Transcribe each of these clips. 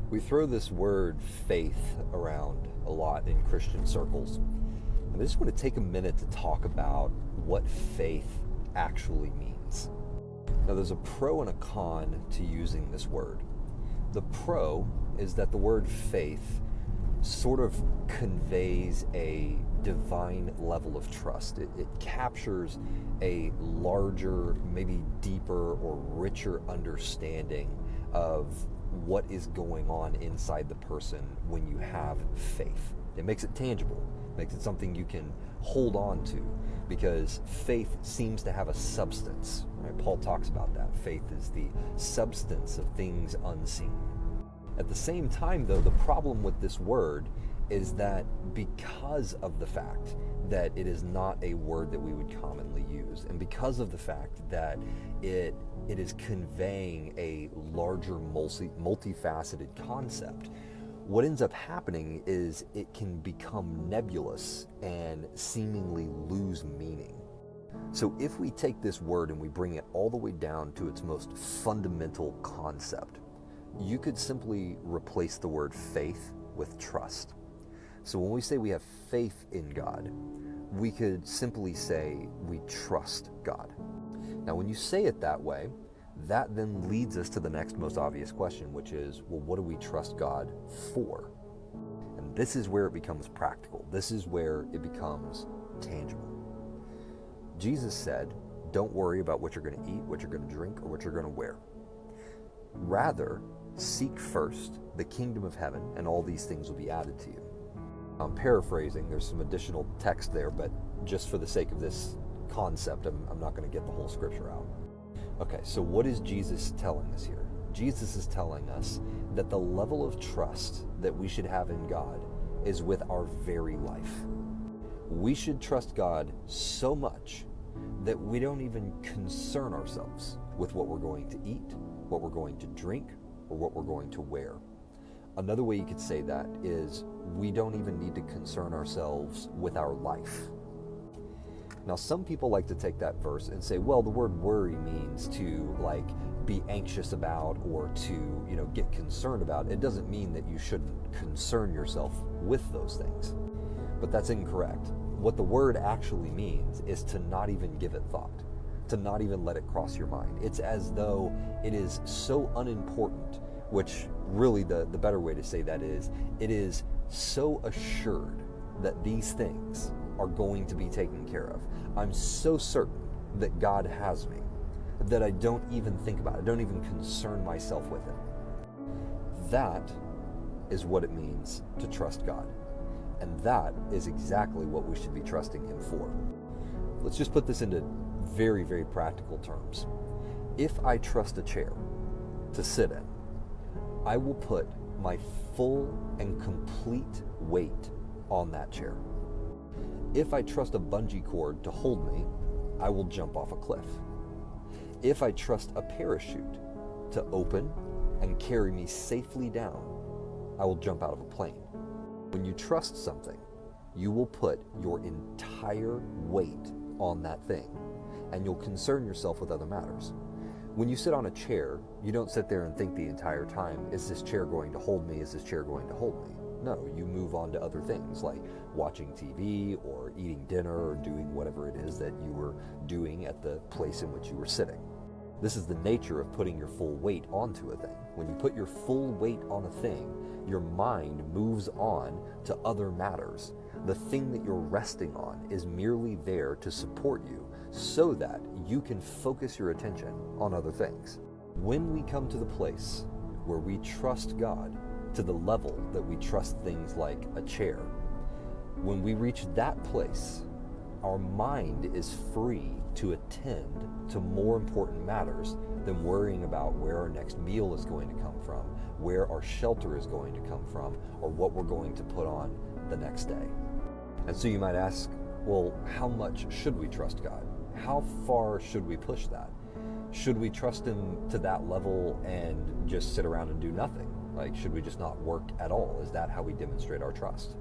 We throw this word faith around a lot in Christian circles. And I just want to take a minute to talk about what faith actually means. Now, there's a pro and a con to using this word. The pro is that the word faith sort of conveys a divine level of trust. It captures a larger, maybe deeper or richer understanding of what is going on inside the person when you have faith. It makes it tangible, makes it something you can hold on to, because faith seems to have a substance. Right? Paul talks about that. Faith is the substance of things unseen. At the same time, though, the problem with this word is that because of the fact that it is not a word that we would commonly use, and because of the fact that it is conveying a larger, multifaceted concept, what ends up happening is it can become nebulous and seemingly lose meaning. So if we take this word and we bring it all the way down to its most fundamental concept, you could simply replace the word faith with trust. So when we say we have faith in God, we could simply say we trust God. Now, when you say it that way, that then leads us to the next most obvious question, which is, well, what do we trust God for? And this is where it becomes practical. This is where it becomes tangible. Jesus said, don't worry about what you're going to eat, what you're going to drink, or what you're going to wear. Rather, seek first the kingdom of heaven, and all these things will be added to you. I'm paraphrasing, there's some additional text there, but just for the sake of this concept, I'm not going to get the whole scripture out. Okay, so what is Jesus telling us here? Jesus is telling us that the level of trust that we should have in God is with our very life. We should trust God so much that we don't even concern ourselves with what we're going to eat, what we're going to drink, or what we're going to wear. Another way you could say that is we don't even need to concern ourselves with our life. Now, some people like to take that verse and say, well, the word worry means to be anxious about or to, get concerned about. It doesn't mean that you shouldn't concern yourself with those things. But that's incorrect. What the word actually means is to not even give it thought, to not even let it cross your mind. It's as though it is so unimportant, which really the better way to say that is, it is so assured that these things are going to be taken care of. I'm so certain that God has me that I don't even think about it. I don't even concern myself with it. That is what it means to trust God. And that is exactly what we should be trusting Him for. Let's just put this into very, very practical terms. If I trust a chair to sit in, I will put my full and complete weight on that chair. If I trust a bungee cord to hold me, I will jump off a cliff. If I trust a parachute to open and carry me safely down, I will jump out of a plane. When you trust something, you will put your entire weight on that thing, and you'll concern yourself with other matters. When you sit on a chair, you don't sit there and think the entire time, is this chair going to hold me? Is this chair going to hold me? No, you move on to other things like watching TV or eating dinner or doing whatever it is that you were doing at the place in which you were sitting. This is the nature of putting your full weight onto a thing. When you put your full weight on a thing, your mind moves on to other matters. The thing that you're resting on is merely there to support you so that you can focus your attention on other things. When we come to the place where we trust God to the level that we trust things like a chair, when we reach that place, our mind is free to attend to more important matters than worrying about where our next meal is going to come from, where our shelter is going to come from, or what we're going to put on the next day. And so you might ask, well, how much should we trust God? How far should we push that? Should we trust Him to that level and just sit around and do nothing? Should we just not work at all? Is that how we demonstrate our trust?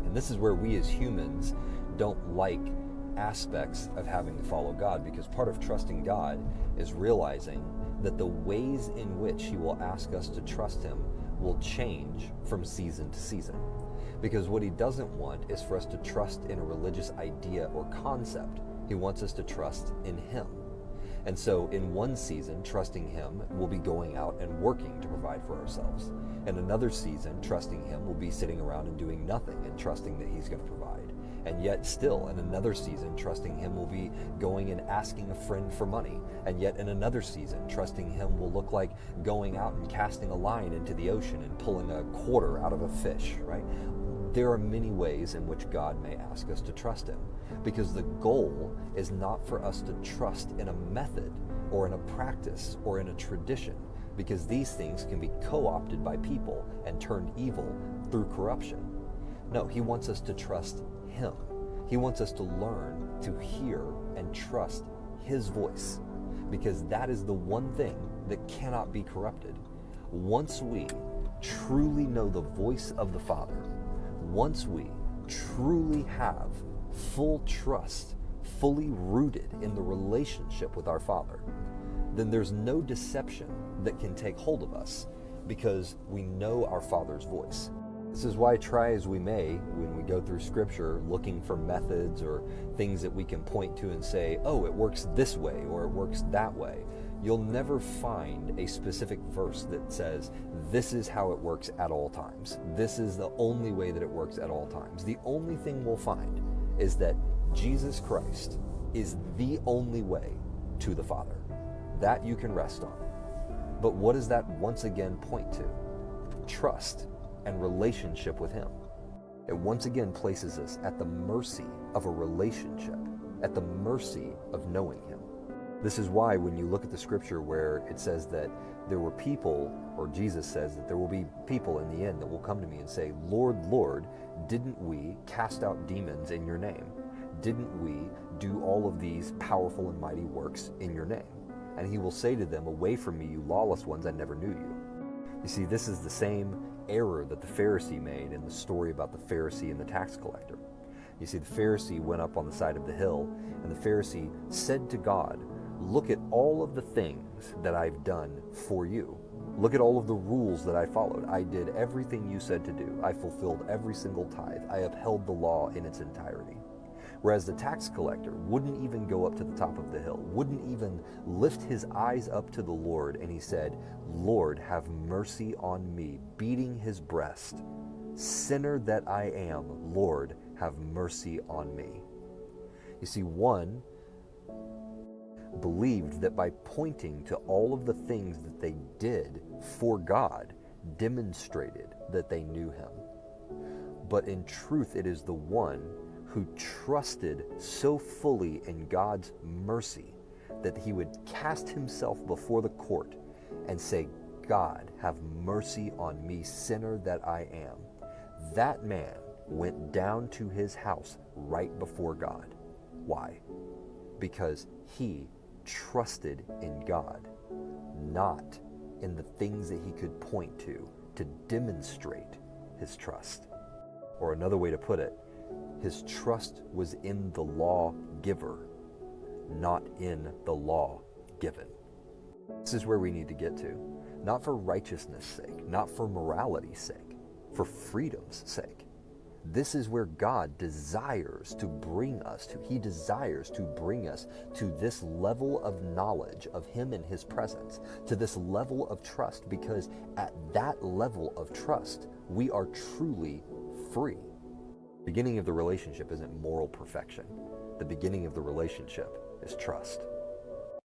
And this is where we as humans don't like aspects of having to follow God, because part of trusting God is realizing that the ways in which He will ask us to trust Him will change from season to season. Because what he doesn't want is for us to trust in a religious idea or concept. He wants us to trust in him. And so in one season, trusting him will be going out and working to provide for ourselves. In another season, trusting him will be sitting around and doing nothing and trusting that he's going to provide. And yet still, in another season, trusting him will be going and asking a friend for money. And yet in another season, trusting him will look like going out and casting a line into the ocean and pulling a quarter out of a fish, right? There are many ways in which God may ask us to trust him, because the goal is not for us to trust in a method or in a practice or in a tradition, because these things can be co-opted by people and turned evil through corruption. No, he wants us to trust him. He wants us to learn to hear and trust his voice, because that is the one thing that cannot be corrupted. Once we truly know the voice of the Father, once we truly have full trust, fully rooted in the relationship with our Father, then there's no deception that can take hold of us, because we know our Father's voice. This is why, try as we may, when we go through Scripture looking for methods or things that we can point to and say, oh, it works this way or it works that way, you'll never find a specific verse that says, this is how it works at all times. This is the only way that it works at all times. The only thing we'll find is that Jesus Christ is the only way to the Father. That you can rest on. But what does that once again point to? Trust and relationship with him. It once again places us at the mercy of a relationship, at the mercy of knowing him. This is why when you look at the scripture where it says that there were people, or Jesus says that there will be people in the end that will come to me and say, Lord, Lord, didn't we cast out demons in your name? Didn't we do all of these powerful and mighty works in your name? And he will say to them, away from me, you lawless ones, I never knew you. You see, this is the same error that the Pharisee made in the story about the Pharisee and the tax collector. You see, the Pharisee went up on the side of the hill, and the Pharisee said to God, look at all of the things that I've done for you. Look at all of the rules that I followed. I did everything you said to do. I fulfilled every single tithe. I upheld the law in its entirety. Whereas the tax collector wouldn't even go up to the top of the hill, wouldn't even lift his eyes up to the Lord, and he said, Lord, have mercy on me, beating his breast. Sinner that I am, Lord, have mercy on me. You see, one believed that by pointing to all of the things that they did for God demonstrated that they knew him. But in truth, it is the one who trusted so fully in God's mercy that he would cast himself before the court and say, God, have mercy on me, sinner that I am. That man went down to his house right before God. Why? Because he trusted in God, not in the things that he could point to demonstrate his trust. Or another way to put it, his trust was in the law giver, not in the law given. This is where we need to get to, not for righteousness' sake, not for morality's sake, for freedom's sake. This is where God desires to bring us to. He desires to bring us to this level of knowledge of him and his presence, to this level of trust, because at that level of trust, we are truly free. The beginning of the relationship isn't moral perfection. The beginning of the relationship is trust.